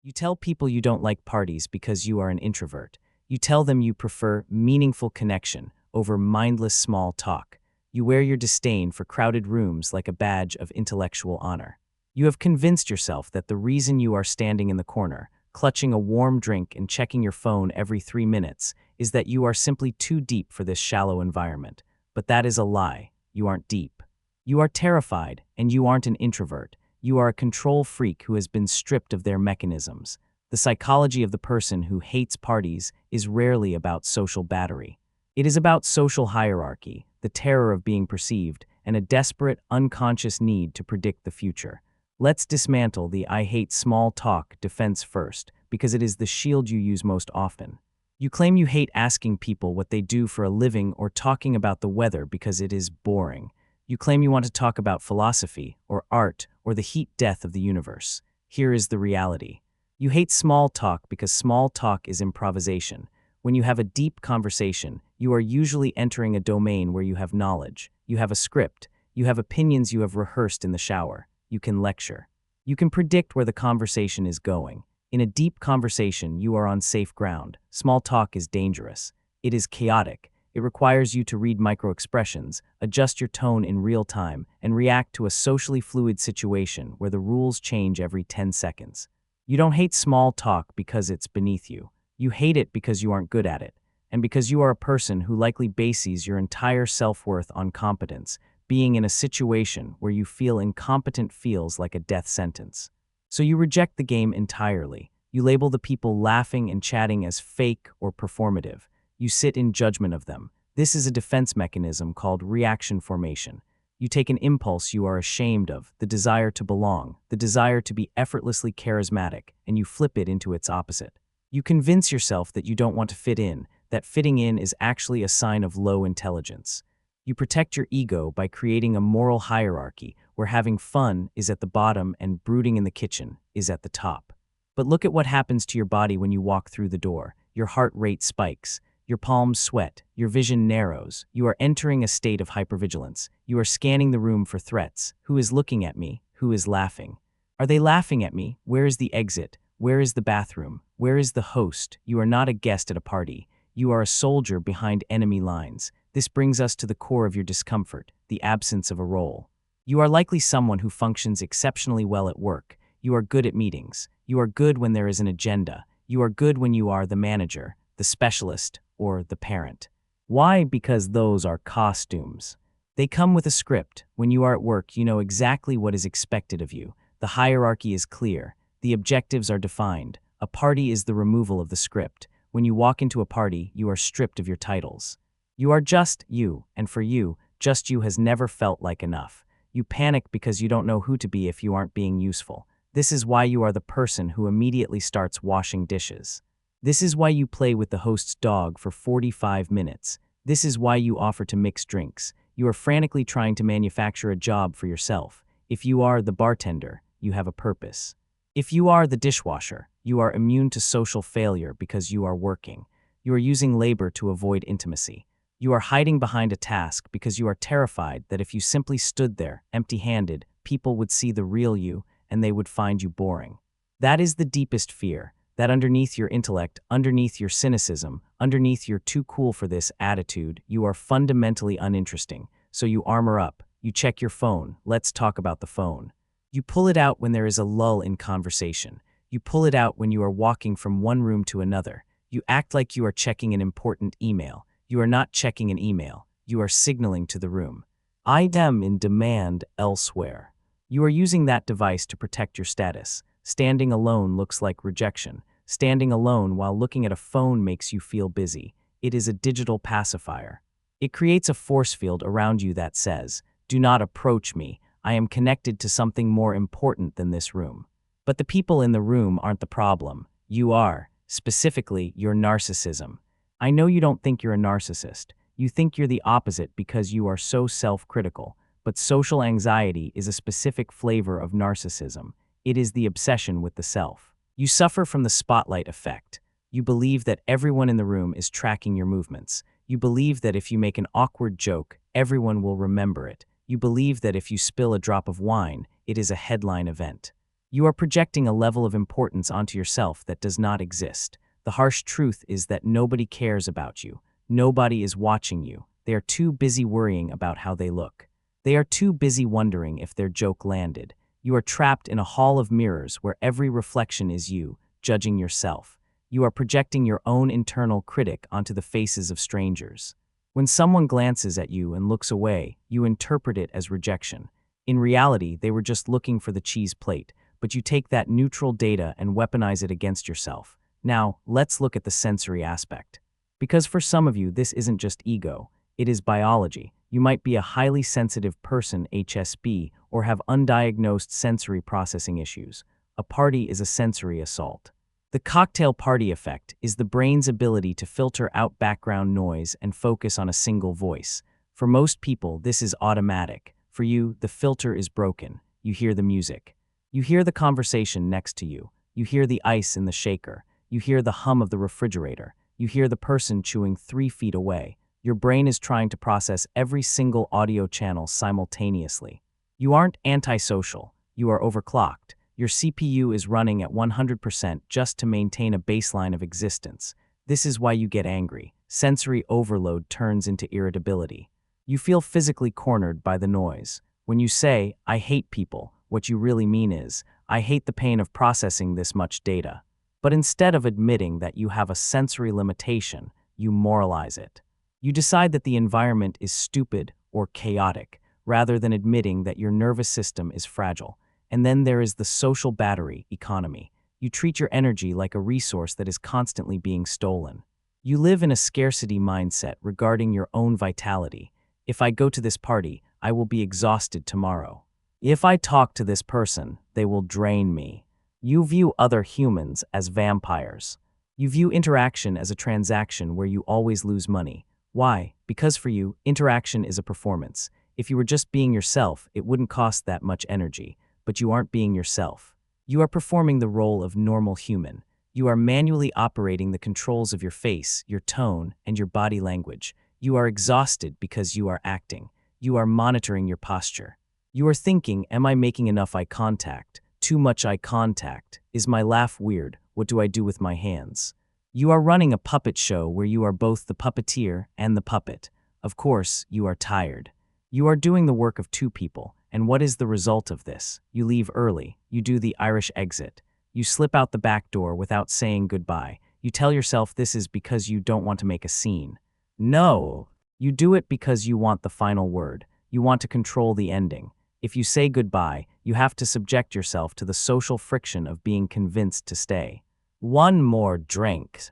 You tell people you don't like parties because you are an introvert. You tell them you prefer meaningful connection over mindless small talk. You wear your disdain for crowded rooms like a badge of intellectual honor. You have convinced yourself that the reason you are standing in the corner, clutching a warm drink and checking your phone every 3 minutes, is that you are simply too deep for this shallow environment. But that is a lie. You aren't deep. You are terrified, and you aren't an introvert. You are a control freak who has been stripped of their mechanisms. The psychology of the person who hates parties is rarely about social battery. It is about social hierarchy, the terror of being perceived, and a desperate, unconscious need to predict the future. Let's dismantle the "I hate small talk" defense first, because it is the shield you use most often. You claim you hate asking people what they do for a living or talking about the weather because it is boring. You claim you want to talk about philosophy, or art, or the heat death of the universe. Here is the reality. You hate small talk because small talk is improvisation. When you have a deep conversation, you are usually entering a domain where you have knowledge, you have a script, you have opinions you have rehearsed in the shower, you can lecture. You can predict where the conversation is going. In a deep conversation, you are on safe ground. Small talk is dangerous. It is chaotic. It requires you to read microexpressions, adjust your tone in real time, and react to a socially fluid situation where the rules change every 10 seconds. You don't hate small talk because it's beneath you. You hate it because you aren't good at it, and because you are a person who likely bases your entire self-worth on competence. Being in a situation where you feel incompetent feels like a death sentence. So you reject the game entirely. You label the people laughing and chatting as fake or performative. You sit in judgment of them. This is a defense mechanism called reaction formation. You take an impulse you are ashamed of, the desire to belong, the desire to be effortlessly charismatic, and you flip it into its opposite. You convince yourself that you don't want to fit in, that fitting in is actually a sign of low intelligence. You protect your ego by creating a moral hierarchy where having fun is at the bottom and brooding in the kitchen is at the top. But look at what happens to your body when you walk through the door. Your heart rate spikes. Your palms sweat, your vision narrows, you are entering a state of hypervigilance. You are scanning the room for threats. Who is looking at me? Who is laughing? Are they laughing at me? Where is the exit? Where is the bathroom? Where is the host? You are not a guest at a party. You are a soldier behind enemy lines. This brings us to the core of your discomfort, the absence of a role. You are likely someone who functions exceptionally well at work. You are good at meetings. You are good when there is an agenda. You are good when you are the manager, the specialist, or the parent. Why? Because those are costumes. They come with a script. When you are at work, you know exactly what is expected of you. The hierarchy is clear. The objectives are defined. A party is the removal of the script. When you walk into a party, you are stripped of your titles. You are just you, and for you, just you has never felt like enough. You panic because you don't know who to be if you aren't being useful. This is why you are the person who immediately starts washing dishes. This is why you play with the host's dog for 45 minutes. This is why you offer to mix drinks. You are frantically trying to manufacture a job for yourself. If you are the bartender, you have a purpose. If you are the dishwasher, you are immune to social failure because you are working. You are using labor to avoid intimacy. You are hiding behind a task because you are terrified that if you simply stood there, empty-handed, people would see the real you and they would find you boring. That is the deepest fear. That underneath your intellect, underneath your cynicism, underneath your too cool for this attitude, you are fundamentally uninteresting. So you armor up, you check your phone, let's talk about the phone. You pull it out when there is a lull in conversation. You pull it out when you are walking from one room to another. You act like you are checking an important email. You are not checking an email, you are signaling to the room. I am in demand elsewhere. You are using that device to protect your status. Standing alone looks like rejection. Standing alone while looking at a phone makes you feel busy. It is a digital pacifier. It creates a force field around you that says, "Do not approach me. I am connected to something more important than this room." But the people in the room aren't the problem. You are, specifically, your narcissism. I know you don't think you're a narcissist. You think you're the opposite because you are so self-critical. But social anxiety is a specific flavor of narcissism. It is the obsession with the self. You suffer from the spotlight effect. You believe that everyone in the room is tracking your movements. You believe that if you make an awkward joke, everyone will remember it. You believe that if you spill a drop of wine, it is a headline event. You are projecting a level of importance onto yourself that does not exist. The harsh truth is that nobody cares about you. Nobody is watching you. They are too busy worrying about how they look. They are too busy wondering if their joke landed. You are trapped in a hall of mirrors where every reflection is you, judging yourself. You are projecting your own internal critic onto the faces of strangers. When someone glances at you and looks away, you interpret it as rejection. In reality, they were just looking for the cheese plate, but you take that neutral data and weaponize it against yourself. Now, let's look at the sensory aspect. Because for some of you, this isn't just ego, it is biology. You might be a highly sensitive person, HSP, or have undiagnosed sensory processing issues. A party is a sensory assault. The cocktail party effect is the brain's ability to filter out background noise and focus on a single voice. For most people, this is automatic. For you, the filter is broken. You hear the music. You hear the conversation next to you. You hear the ice in the shaker. You hear the hum of the refrigerator. You hear the person chewing 3 feet away. Your brain is trying to process every single audio channel simultaneously. You aren't antisocial. You are overclocked. Your CPU is running at 100% just to maintain a baseline of existence. This is why you get angry. Sensory overload turns into irritability. You feel physically cornered by the noise. When you say, "I hate people," what you really mean is, "I hate the pain of processing this much data." But instead of admitting that you have a sensory limitation, you moralize it. You decide that the environment is stupid or chaotic, rather than admitting that your nervous system is fragile. And then there is the social battery economy. You treat your energy like a resource that is constantly being stolen. You live in a scarcity mindset regarding your own vitality. If I go to this party, I will be exhausted tomorrow. If I talk to this person, they will drain me. You view other humans as vampires. You view interaction as a transaction where you always lose money. Why? Because for you, interaction is a performance. If you were just being yourself, it wouldn't cost that much energy. But you aren't being yourself. You are performing the role of normal human. You are manually operating the controls of your face, your tone, and your body language. You are exhausted because you are acting. You are monitoring your posture. You are thinking, am I making enough eye contact? Too much eye contact. Is my laugh weird? What do I do with my hands? You are running a puppet show where you are both the puppeteer and the puppet. Of course, you are tired. You are doing the work of 2 people. And what is the result of this? You leave early. You do the Irish exit. You slip out the back door without saying goodbye. You tell yourself this is because you don't want to make a scene. No, you do it because you want the final word. You want to control the ending. If you say goodbye, you have to subject yourself to the social friction of being convinced to stay. One more drink.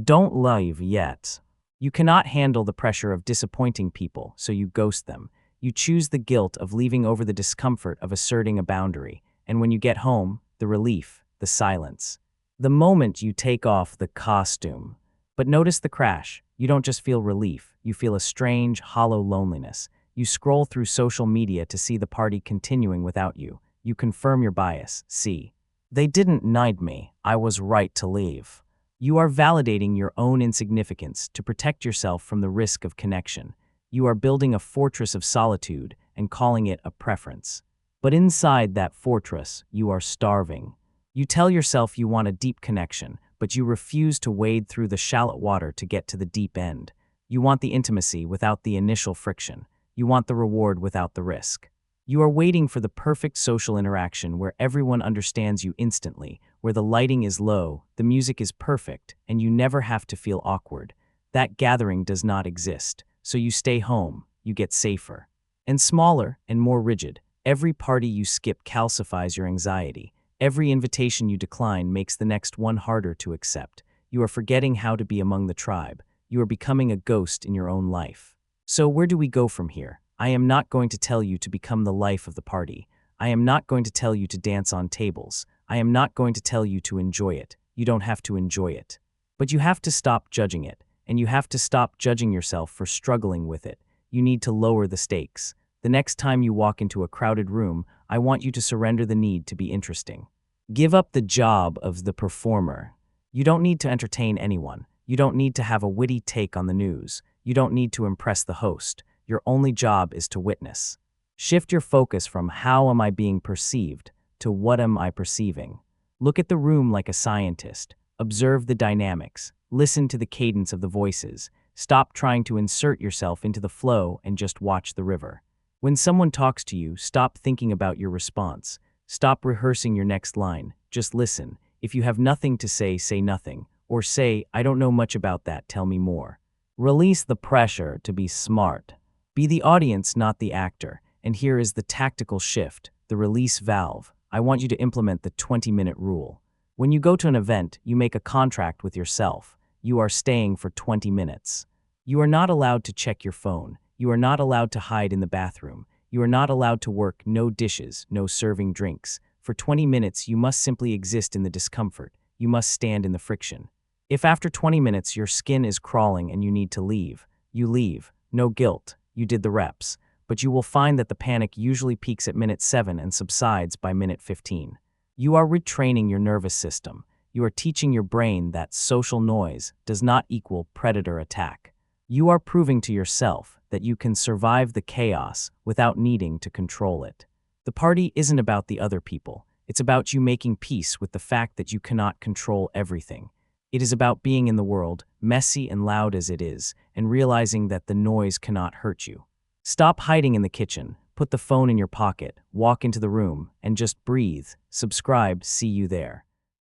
Don't leave yet. You cannot handle the pressure of disappointing people, so you ghost them. You choose the guilt of leaving over the discomfort of asserting a boundary, and when you get home, the relief, the silence. The moment you take off the costume. But notice the crash. You don't just feel relief, you feel a strange, hollow loneliness. You scroll through social media to see the party continuing without you. You confirm your bias. See, they didn't need me. I was right to leave. You are validating your own insignificance to protect yourself from the risk of connection. You are building a fortress of solitude and calling it a preference. But inside that fortress, you are starving. You tell yourself you want a deep connection, but you refuse to wade through the shallow water to get to the deep end. You want the intimacy without the initial friction. You want the reward without the risk. You are waiting for the perfect social interaction where everyone understands you instantly, where the lighting is low, the music is perfect, and you never have to feel awkward. That gathering does not exist. So you stay home, you get safer. And smaller and more rigid. Every party you skip calcifies your anxiety. Every invitation you decline makes the next one harder to accept. You are forgetting how to be among the tribe. You are becoming a ghost in your own life. So where do we go from here? I am not going to tell you to become the life of the party. I am not going to tell you to dance on tables. I am not going to tell you to enjoy it. You don't have to enjoy it. But you have to stop judging it. And you have to stop judging yourself for struggling with it. You need to lower the stakes. The next time you walk into a crowded room, I want you to surrender the need to be interesting. Give up the job of the performer. You don't need to entertain anyone. You don't need to have a witty take on the news. You don't need to impress the host. Your only job is to witness. Shift your focus from how am I being perceived to what am I perceiving. Look at the room like a scientist. Observe the dynamics. Listen to the cadence of the voices. Stop trying to insert yourself into the flow and just watch the river. When someone talks to you, stop thinking about your response. Stop rehearsing your next line. Just listen. If you have nothing to say, say nothing. Or say, I don't know much about that, tell me more. Release the pressure to be smart. Be the audience, not the actor. And here is the tactical shift, the release valve. I want you to implement the 20-minute rule. When you go to an event, you make a contract with yourself. You are staying for 20 minutes. You are not allowed to check your phone. You are not allowed to hide in the bathroom. You are not allowed to work, no dishes, no serving drinks. For 20 minutes, you must simply exist in the discomfort. You must stand in the friction. If after 20 minutes your skin is crawling and you need to leave, you leave. No guilt. You did the reps. But you will find that the panic usually peaks at minute 7 and subsides by minute 15. You are retraining your nervous system. You are teaching your brain that social noise does not equal predator attack. You are proving to yourself that you can survive the chaos without needing to control it. The party isn't about the other people. It's about you making peace with the fact that you cannot control everything. It is about being in the world, messy and loud as it is, and realizing that the noise cannot hurt you. Stop hiding in the kitchen, put the phone in your pocket, walk into the room, and just breathe. Subscribe, see you there.